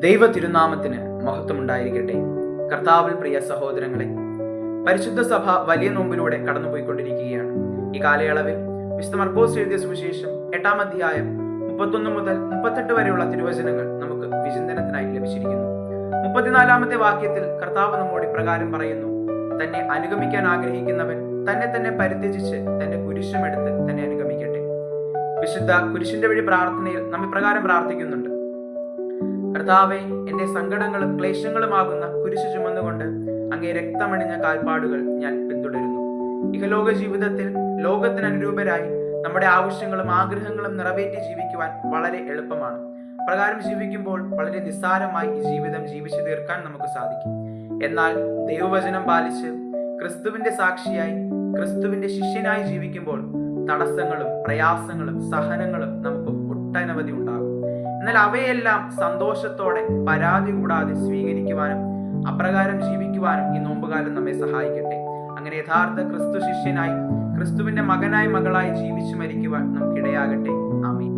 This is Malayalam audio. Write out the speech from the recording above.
ദൈവ തിരുനാമത്തിന് മഹത്വമുണ്ടായിരിക്കട്ടെ. കർത്താവിൽ പ്രിയ സഹോദരങ്ങളെ, പരിശുദ്ധ സഭ വലിയ നോമ്പിലൂടെ കടന്നുപോയിക്കൊണ്ടിരിക്കുകയാണ്. ഈ കാലയളവിൽ വിശുദ്ധ മർക്കോസ് എഴുതിയ സുവിശേഷം 8-ാം അധ്യായം 31 മുതൽ 38 വരെയുള്ള തിരുവചനങ്ങൾ നമുക്ക് വിചിന്തനത്തിനായി ലഭിച്ചിരിക്കുന്നു. 34-ാമത്തെ വാക്യത്തിൽ കർത്താവ് നമ്മോട് ഇപ്രകാരം പറയുന്നു: തന്നെ അനുഗമിക്കാൻ ആഗ്രഹിക്കുന്നവൻ തന്നെ പരിത്യജിച്ച് തന്റെ കുരിശുമെടുത്ത് തന്നെ അനുഗമിക്കട്ടെ. വിശുദ്ധ കുരിശിന്റെ വഴി പ്രാർത്ഥനയിൽ നാം ഇപ്രകാരം പ്രാർത്ഥിക്കുന്നുണ്ട്: കർത്താവെ, എന്റെ സങ്കടങ്ങളും ക്ലേശങ്ങളുമാകുന്ന കുരിശു ചുമന്നുകൊണ്ട് അങ്ങേ രക്തമണിഞ്ഞ കാൽപ്പാടുകൾ ഞാൻ പിന്തുടരുന്നു. ഇഹലോക ജീവിതത്തിൽ ലോകത്തിന് അനുരൂപരായി നമ്മുടെ ആവശ്യങ്ങളും ആഗ്രഹങ്ങളും നിറവേറ്റി ജീവിക്കുവാൻ വളരെ എളുപ്പമാണ്. പ്രകാരം ജീവിക്കുമ്പോൾ വളരെ നിസ്സാരമായി ഈ ജീവിതം ജീവിച്ചു തീർക്കാൻ നമുക്ക് സാധിക്കും. എന്നാൽ ദൈവവചനം പാലിച്ച് ക്രിസ്തുവിന്റെ സാക്ഷിയായി, ക്രിസ്തുവിന്റെ ശിഷ്യനായി ജീവിക്കുമ്പോൾ തടസ്സങ്ങളും പ്രയാസങ്ങളും സഹനങ്ങളും നമുക്ക് ഒട്ടനവധി ഉണ്ടാകും. എന്നാൽ അവയെല്ലാം സന്തോഷത്തോടെ പരാതി കൂടാതെ സ്വീകരിക്കുവാനും അപ്രകാരം ജീവിക്കുവാനും ഈ നോമ്പുകാലം നമ്മെ സഹായിക്കട്ടെ. അങ്ങനെ യഥാർത്ഥ ക്രിസ്തു ശിഷ്യനായി, ക്രിസ്തുവിന്റെ മകനായി മകളായി ജീവിച്ചു മരിക്കുവാൻ നമുക്കിടയാകട്ടെ. ആമേൻ.